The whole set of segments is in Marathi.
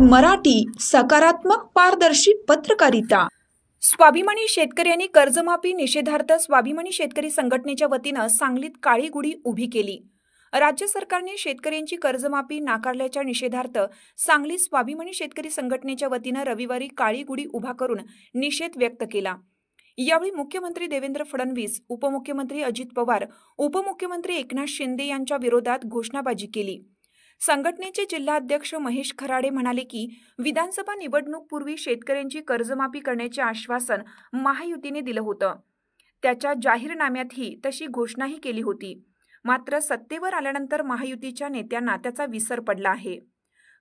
मराठी, सकारात्मक पारदर्शी पत्रकारिता। स्वाभिमानी शेतकऱ्यांनी कर्जमाफी निषेधार्थ स्वाभिमानी शेतकरी संघटनेच्या वतीने सांगलीत काळी गुढी उभी केली। राज्य सरकारने शेतकऱ्यांची कर्जमाफी नाकारल्याच्या निषेधार्थ सांगलीत स्वाभिमानी शेतकरी संघटनेच्या वतीने रविवारी काळी गुढी उभा करून निषेध व्यक्त केला। यावेळी मुख्यमंत्री देवेंद्र फडणवीस, उपमुख्यमंत्री अजित पवार, उपमुख्यमंत्री एकनाथ शिंदे यांच्या विरोधात घोषणाबाजी केली। संघटनेचे जिल्हाध्यक्ष महेश खराडे म्हणाले की विधानसभा निवडणूकपूर्वी शेतकऱ्यांची कर्जमाफी करण्याचे आश्वासन महायुतीने दिलं होतं। त्याच्या जाहीरनाम्यातही तशी घोषणाही केली होती। मात्र सत्तेवर आल्यानंतर महायुतीच्या नेत्यांना त्याचा विसर पडला आहे।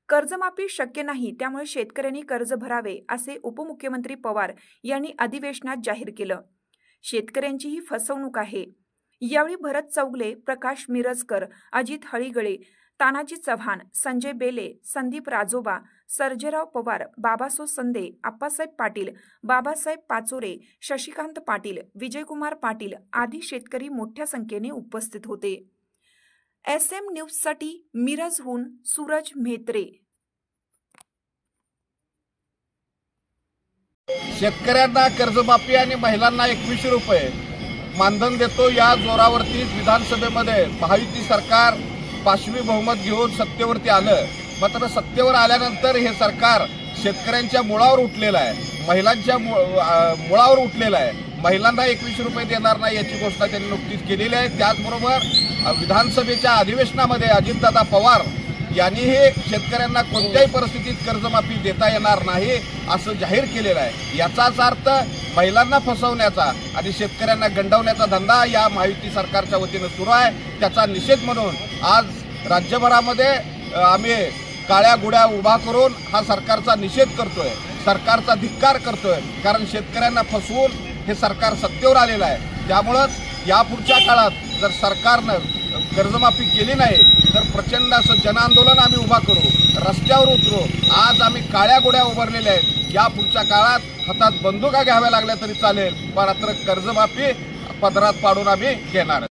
कर्जमाफी शक्य नाही, त्यामुळे शेतकऱ्यांनी कर्ज भरावे असे उपमुख्यमंत्री पवार यांनी अधिवेशनात जाहीर केलं। शेतकऱ्यांची ही फसवणूक आहे। यावेळी भरत चौगले, प्रकाश मिरजकर, अजित हळीगळे, तानाजी चव्हाण, संजय बेले, संदीप राजोबा, सर्जेराव पवार, बाबासो संदे, आप्पासाहेब पाटील, बाबासाहेब पाचोरे, शशिकांत पाटील, विजयकुमार पाटील आदी शेतकरी मोठ्या संख्येने उपस्थित होते। SM न्यूजसाठी मिरजहून सूरज म्हेत्रे। शेतकऱ्यांना कर्जमाफी आणि महिलांना 2100 रुपये मानधन देतो या जोरावरती विधानसभेमध्ये महायुती सरकार 5वी बहुमत घेऊन सत्तेवरती आलं। मात्र सत्तेवर आल्यानंतर हे सरकार शेतकऱ्यांच्या मुळावर उठलेलं आहे, महिलांच्या मुळावर उठलेलं आहे। महिलांना 2100 रुपये देणार नाही याची घोषणा त्यांनी नुकतीच केलेली आहे। त्याचबरोबर विधानसभेच्या अधिवेशनामध्ये अजितदादा पवार यांनीही शेतकऱ्यांना कोणत्याही परिस्थितीत कर्जमाफी देता येणार नाही असं जाहीर केलेलं आहे। याचाच अर्थ महिलांना फसवण्याचा आणि शेतकऱ्यांना गंडवण्याचा धंदा या महायुती सरकारच्या वतीने सुरू आहे। त्याचा निषेध म्हणून आज राज्यभरामध्ये आम्ही काळ्या गुढ्या उभा करून हा सरकारचा निषेध करतोय, सरकारचा धिक्कार करतोय। कारण शेतकऱ्यांना फसवून हे सरकार सत्तेवर आलेलं आहे। त्यामुळेच यापुढच्या काळात जर सरकारनं कर्जमाफी केली नाही तर प्रचंड असं जनआंदोलन आम्ही उभा करू, रस्त्यावर उतरू। आज आम्ही काळ्या गुढ्या उभारलेल्या आहेत। या पुढच्या काळात हातात बंदुका घ्याव्या लागल्या तरी चालेल, मात्र कर्जमाफी पदरात पाडून आम्ही घेणार।